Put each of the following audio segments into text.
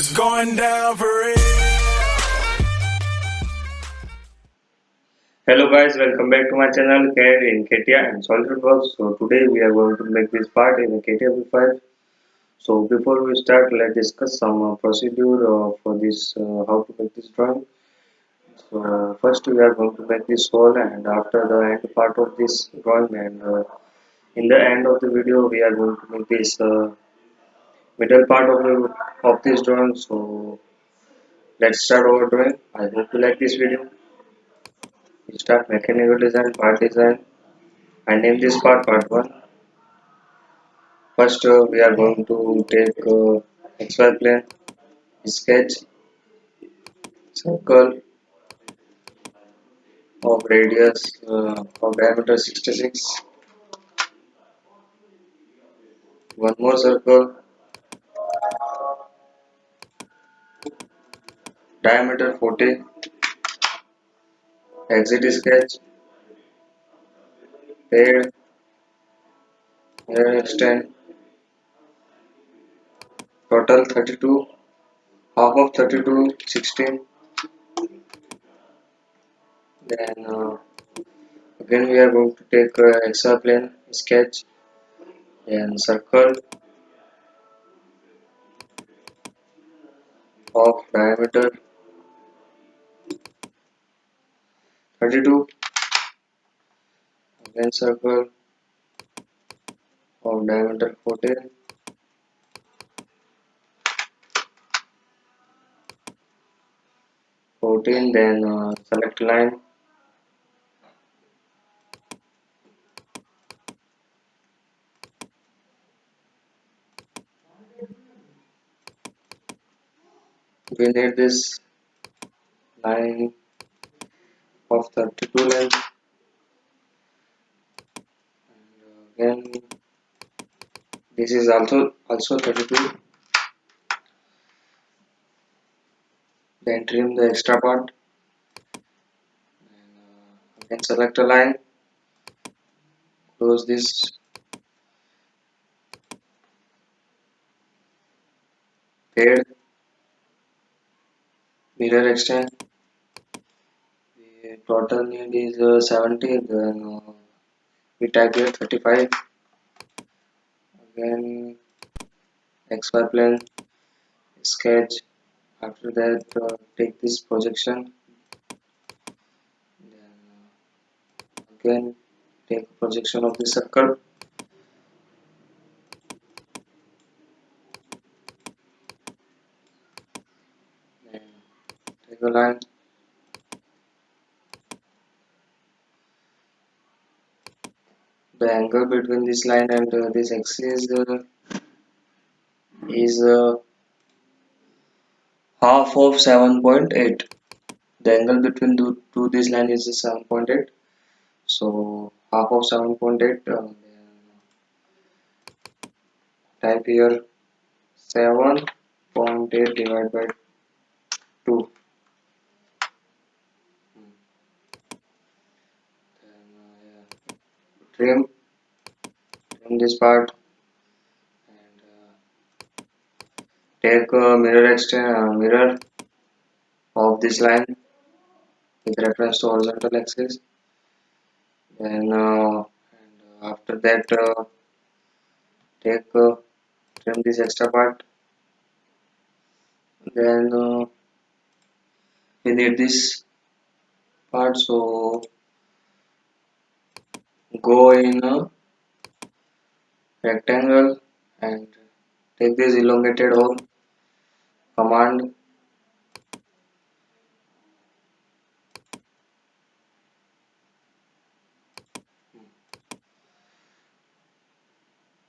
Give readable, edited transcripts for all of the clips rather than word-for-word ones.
It's going down for real. Hello guys, welcome back to my channel here in CATIA and solidworks. So today we are going to make this part in CATIA V5. So before we start, let's discuss some procedure for this how to make this drawing. So first we are going to make this hole, and after the end part of this drawing, and in the end of the video we are going to make this middle part of this drawing. So let's start our drawing. I hope you like this video. We start mechanical design, part design. I name this part 1. First, we are going to take XY plane, sketch circle of radius of diameter 66, one more circle, diameter 40, exit sketch, paired, mirror extend, total 32, half of 32, 16. Then again we are going to take XY plane, sketch, and circle of diameter 32, again circle of diameter 14, 14, then select line, we need this line of 32 length, and again this is also 32, then trim the extra part, then select a line, close this, paired, mirror extend. The total need is 70, then we type here 35, again XY plane, sketch, after that take this projection, then again take projection of the circle, then take a line, the angle between this line and this axis is half of 7.8. The angle between to this line is 7.8, so half of 7.8, type here 7.8 divided by 2. Then trim this part, and take a mirror of this line with reference to horizontal axis. Then and after that take trim this extra part. Then we need this part, so go in a rectangle and take this elongated hole, command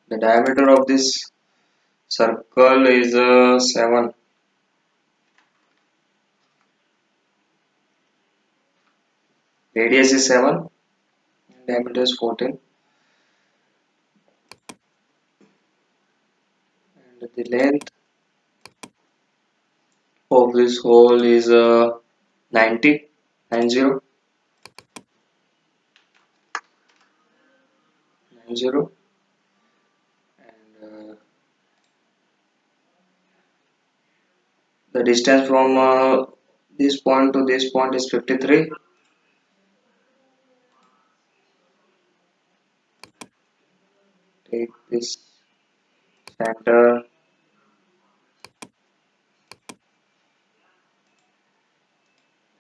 the diameter of this circle is 7, radius is 7, diameter is 14, and the length of this hole is 90, 90, 90, and The distance from this point to this point is 53. Take this center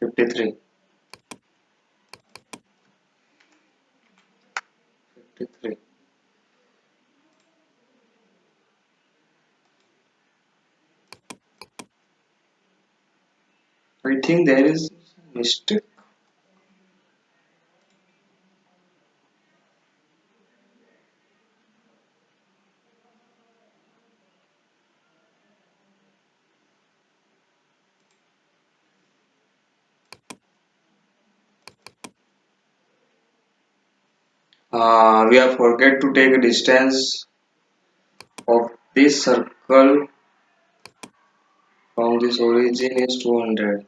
53. 53. I think there is mistake. We have forget to take a distance of this circle from this origin is 200.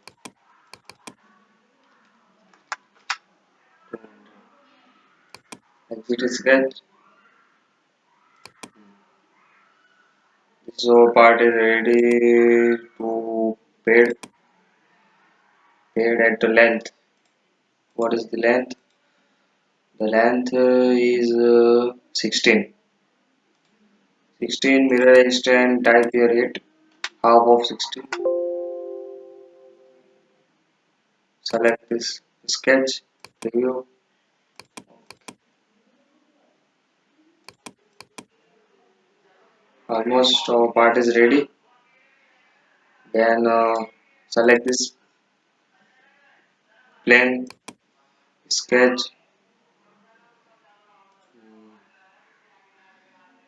Exit sketch. So part is ready to paid at the length. What is the length? The length is 16. 16 mirror extend type here hit half of 16. Select this sketch review. Almost our part is ready. Then select this plane sketch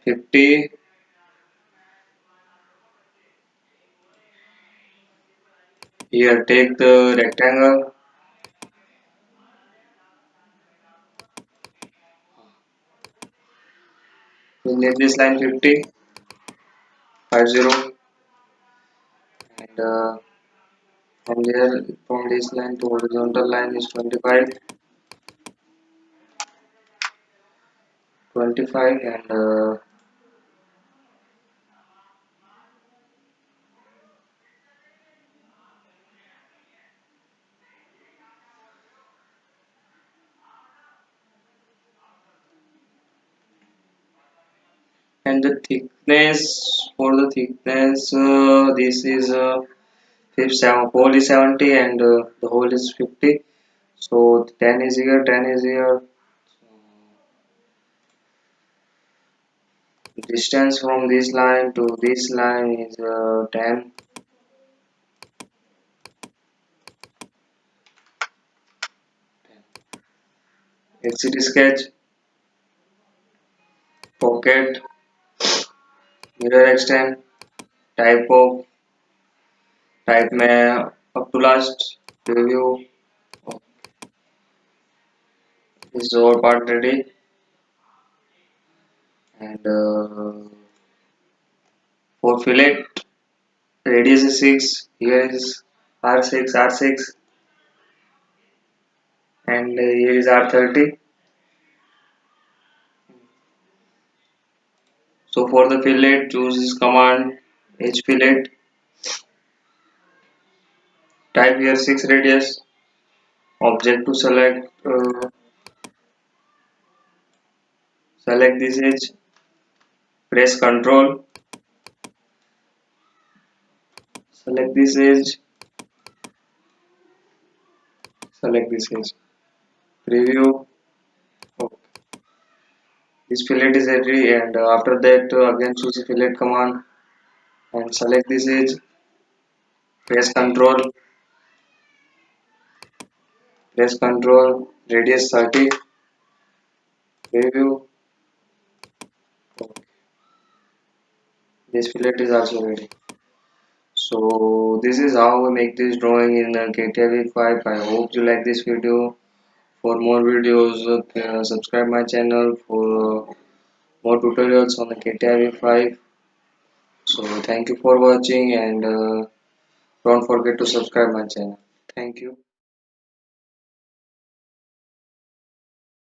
50. Here take the rectangle. We name this line 50, 50, and from here from this line to horizontal line is 25, 25, and the thickness for the thickness this is if whole is 70 and the whole is 50, so 10 is here, 10 is here. Distance from this line to this line is 10. Exit sketch, pocket, mirror extend, type of type में up to last review. This is our part ready, and for fillet radius is 6. Here is R6, R6, and here is R30. So for the fillet, choose this command H fillet. Type here 6 radius. Object to select. Select this edge. Press Control. Select this edge. Select this edge. Preview. Okay. This fillet is ready, and after that again choose the fillet command and select this edge. Press Control. Press Control. Radius 30. Preview. Okay. This fillet is also ready. So this is how we make this drawing in CATIA 5. I hope you like this video. For more videos, subscribe my channel for more tutorials on the CATIA 5. So thank you for watching, and don't forget to subscribe my channel. Thank you.